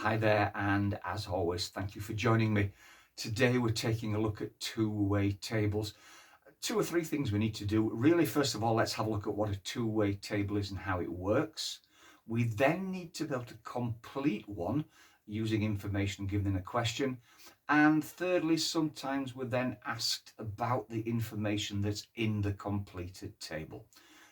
Hi there, and as always, thank you for joining me. Today we're taking a look at two-way tables. Two or three things we need to do. Really, first of all, let's have a look at what a two-way table is and how it works. We then need to be able to complete one using information given in a question. And thirdly, sometimes we're then asked about the information that's in the completed table.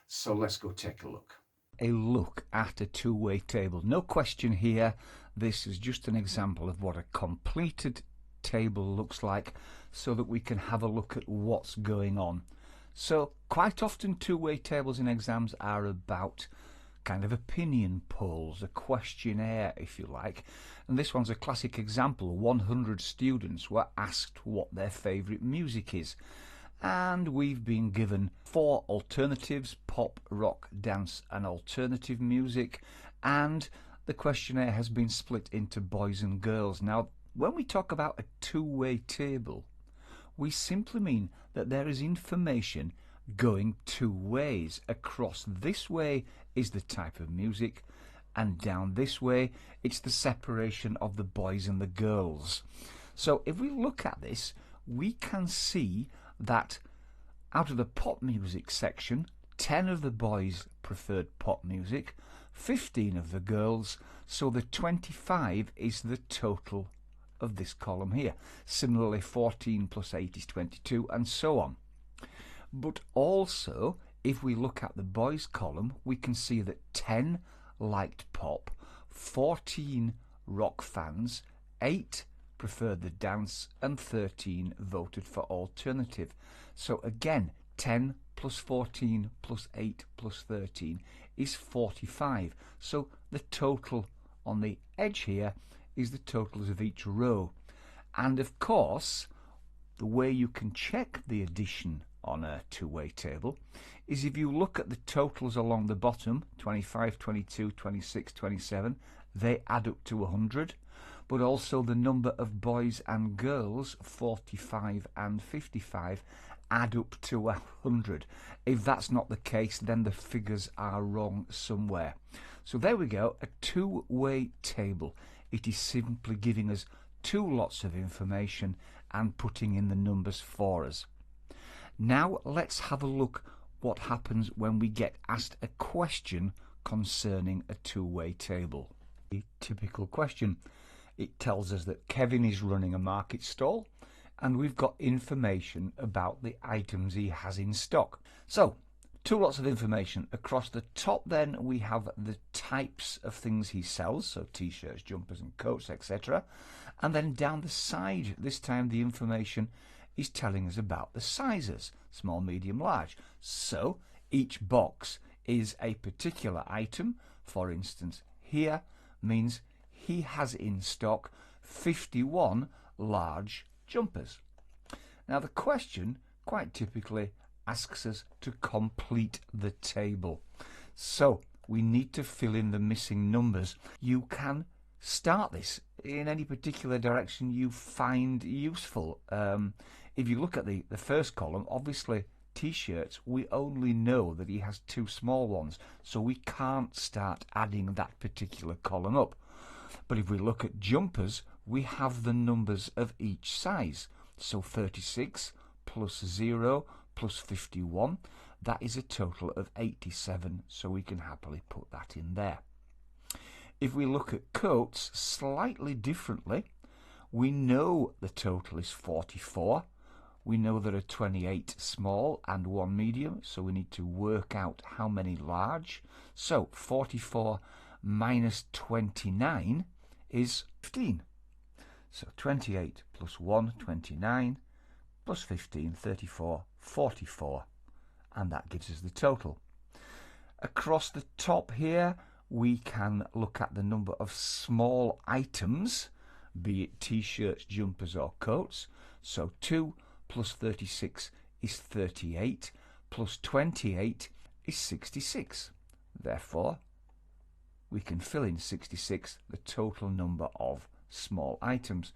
So let's go take a look. A look at a two-way table. No question here. This is just an example of what a completed table looks like so that we can have a look at what's going on. So quite often two-way tables in exams are about kind of opinion polls, a questionnaire if you like, and this one's a classic example. 100 students were asked what their favourite music is, and we've been given 4 alternatives: pop, rock, dance and alternative music, and the questionnaire has been split into boys and girls. Now, when we talk about a two-way table, we simply mean that there is information going two ways. Across this way is the type of music, and down this way it's the separation of the boys and the girls. So if we look at this, we can see that out of the pop music section, 10 of the boys preferred pop music, 15 of the girls, so the 25 is the total of this column here. Similarly, 14 plus 8 is 22, and so on. But also, if we look at the boys column, we can see that 10 liked pop, 14 rock fans, 8 preferred the dance, and 13 voted for alternative. So again, 10 plus 14 plus 8 plus 13 is 45. So the total on the edge here is the totals of each row. And of course, the way you can check the addition on a two-way table is if you look at the totals along the bottom, 25, 22, 26, 27, they add up to 100. But also the number of boys and girls, 45 and 55, add up to 100. If that's not the case, then the figures are wrong somewhere. So there we go, a two-way table. It is simply giving us two lots of information and putting in the numbers for us. Now let's have a look what happens when we get asked a question concerning a two-way table. A typical question. It tells us that Kevin is running a market stall and we've got information about the items he has in stock. So, two lots of information. Across the top then we have the types of things he sells, so t-shirts, jumpers and coats, etc. And then down the side, this time the information is telling us about the sizes, small, medium, large. So each box is a particular item. For instance, here means he has in stock 51 large jumpers. Now the question quite typically asks us to complete the table. So we need to fill in the missing numbers. You can start this in any particular direction you find useful. If you look at the first column, obviously t-shirts, we only know that he has 2 small ones, so we can't start adding that particular column up. But if we look at jumpers, we have the numbers of each size. So 36 plus 0 plus 51, that is a total of 87, so we can happily put that in there. If we look at coats slightly differently, we know the total is 44. We know there are 28 small and 1 medium, so we need to work out how many large. So 44 minus 29 is 15. So 28 plus 1, 29, plus 15, 34, 44, and that gives us the total. Across the top here, we can look at the number of small items, be it t-shirts, jumpers or coats. So 2 plus 36 is 38, plus 28 is 66. Therefore, we can fill in 66, the total number of small items.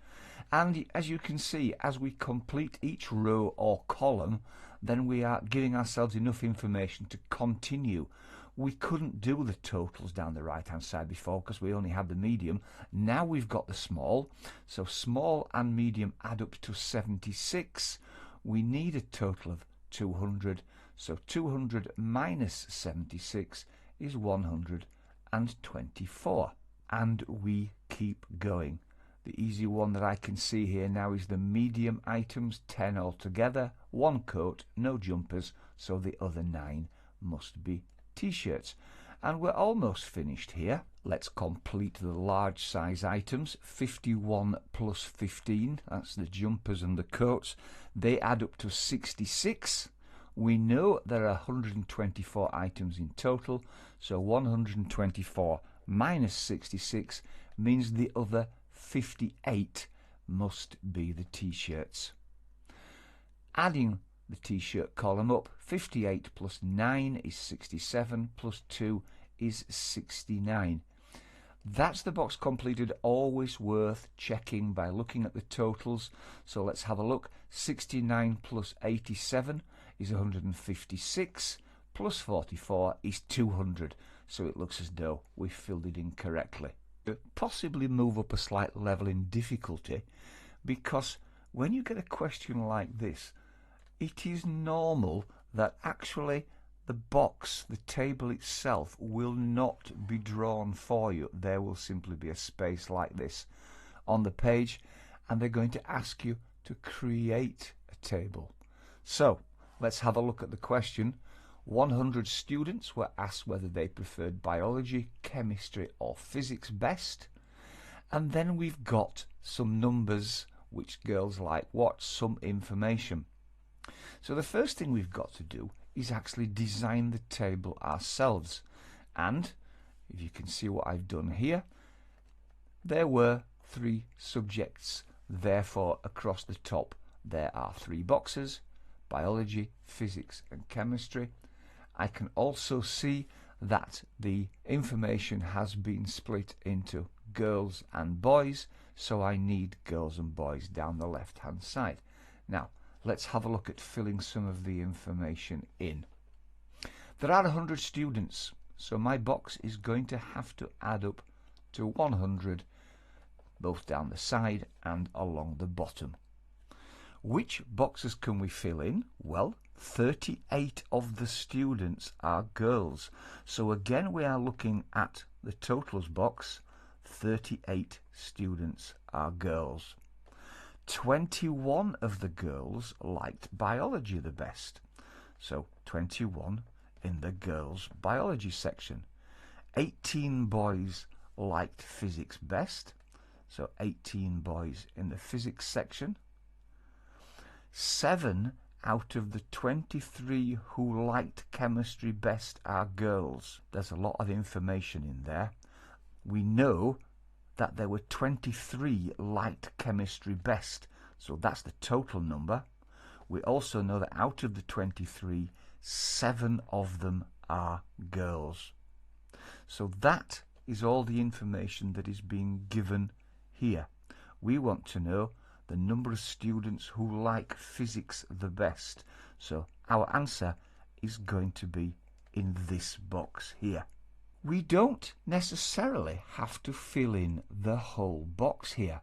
And as you can see, as we complete each row or column, then we are giving ourselves enough information to continue. We couldn't do the totals down the right hand side before because we only had the medium. Now we've got the small, so small and medium add up to 76. We need a total of 200, so 200 minus 76 is 124. And we keep going. The easy one that I can see here now is the medium items, 10 altogether, 1 coat, no jumpers, so the other 9 must be t-shirts. And we're almost finished here. Let's complete the large size items. 51 plus 15, that's the jumpers and the coats. They add up to 66. We know there are 124 items in total, so 124 minus 66 means the other 58 must be the t-shirts. Adding the t-shirt column up, 58 plus 9 is 67, plus 2 is 69. That's the box completed, always worth checking by looking at the totals. So let's have a look. 69 plus 87 is 156, plus 44 is 200. So it looks as though we filled it in correctly. Possibly move up a slight level in difficulty, because when you get a question like this, it is normal that actually the box, the table itself, will not be drawn for you. There will simply be a space like this on the page, and they're going to ask you to create a table. So let's have a look at the question. 100 students were asked whether they preferred biology, chemistry or physics best. And then we've got some numbers, which girls like what, some information. So the first thing we've got to do is actually design the table ourselves. And if you can see what I've done here, there were 3 subjects. Therefore, across the top there are 3 boxes: biology, physics and chemistry. I can also see that the information has been split into girls and boys, so I need girls and boys down the left hand side. Now let's have a look at filling some of the information in. There are 100 students, so my box is going to have to add up to 100, both down the side and along the bottom. Which boxes can we fill in? Well, 38 of the students are girls. So again, we are looking at the totals box. 38 students are girls. 21 of the girls liked biology the best. So 21 in the girls' biology section. 18 boys liked physics best. So 18 boys in the physics section. 7 out of the 23 who liked chemistry best are girls. There's a lot of information in there. We know that there were 23 liked chemistry best, so that's the total number. We also know that out of the 23, 7 of them are girls. So that is all the information that is being given here. We want to know the number of students who like physics the best. So our answer is going to be in this box here. We don't necessarily have to fill in the whole box here.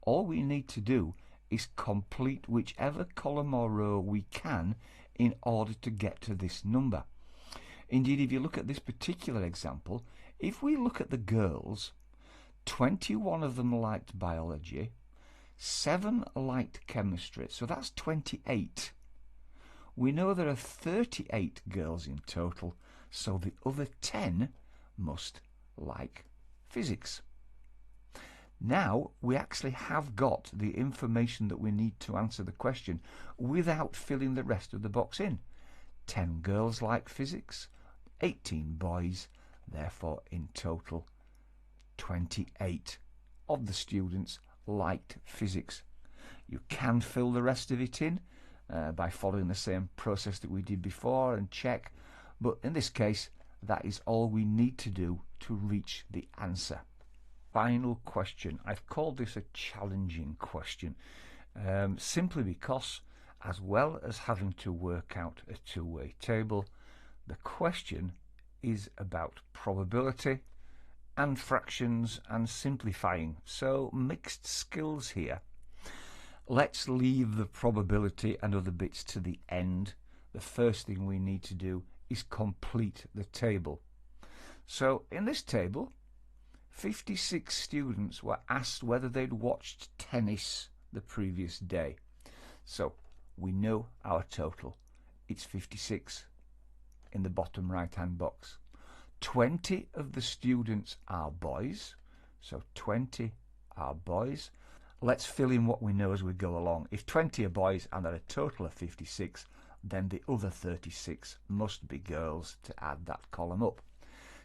All we need to do is complete whichever column or row we can in order to get to this number. Indeed, if you look at this particular example, if we look at the girls, 21 of them liked biology, 7 liked chemistry, so that's 28. We know there are 38 girls in total, so the other 10 must like physics. Now we actually have got the information that we need to answer the question without filling the rest of the box in. 10 girls like physics, 18 boys, therefore in total 28 of the students liked physics. You can fill the rest of it in by following the same process that we did before and check, but in this case that is all we need to do to reach the answer. Final question. I've called this a challenging question simply because, as well as having to work out a two-way table, the question is about probability and fractions and simplifying, so mixed skills here. Let's leave the probability and other bits to the end. The first thing we need to do is complete the table. So in this table, 56 students were asked whether they'd watched tennis the previous day. So we know our total. It's 56 in the bottom right hand box. 20 of the students are boys, so 20 are boys. Let's fill in what we know as we go along. If 20 are boys and there are a total of 56, then the other 36 must be girls to add that column up.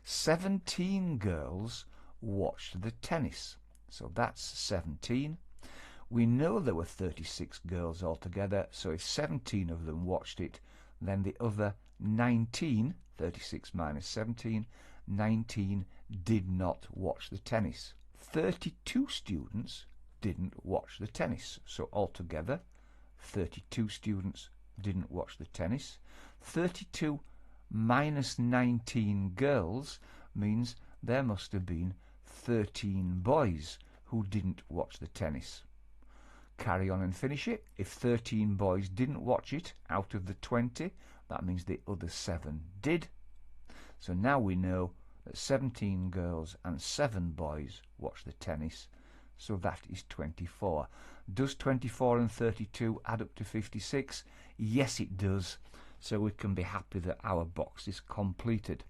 17 girls watched the tennis, so that's 17. We know there were 36 girls altogether, so if 17 of them watched it, then the other 19, 36 minus 17, 19 did not watch the tennis. 32 students didn't watch the tennis, so altogether 32 students didn't watch the tennis. 32 minus 19 girls means there must have been 13 boys who didn't watch the tennis. Carry on and finish it. If 13 boys didn't watch it out of the 20, that means the other 7 did. So now we know that 17 girls and 7 boys watched the tennis, so that is 24. Does 24 and 32 add up to 56? Yes, it does. So we can be happy that our box is completed.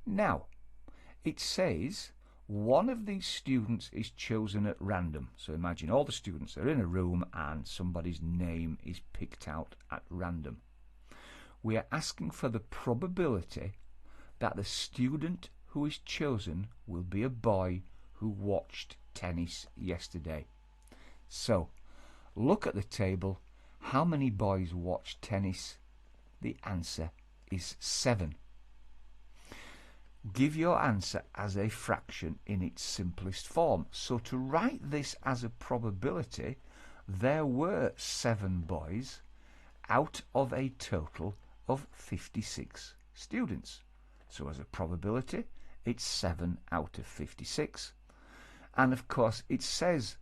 Now, it says one of these students is chosen at random. So imagine all the students are in a room and somebody's name is picked out at random. We are asking for the probability that the student who is chosen will be a boy who watched tennis yesterday. So, look at the table. How many boys watched tennis? The answer is 7. Give your answer as a fraction in its simplest form. So to write this as a probability, there were 7 boys out of a total of 56 students. So as a probability, it's 7 out of 56. And of course, it says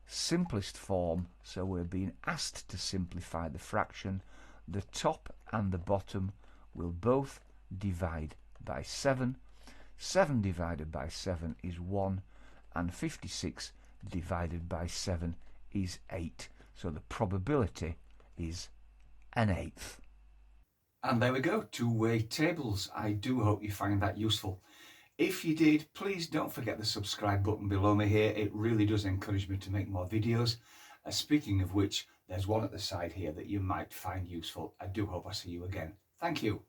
simplest form, so we're being asked to simplify the fraction. The top and the bottom will both divide by 7. 7 divided by 7 is 1, and 56 divided by 7 is 8. So the probability is 1/8. And there we go, two-way tables. I do hope you find that useful. If you did, please don't forget the subscribe button below me here. It really does encourage me to make more videos. Speaking of which, there's one at the side here that you might find useful. I do hope I see you again. Thank you.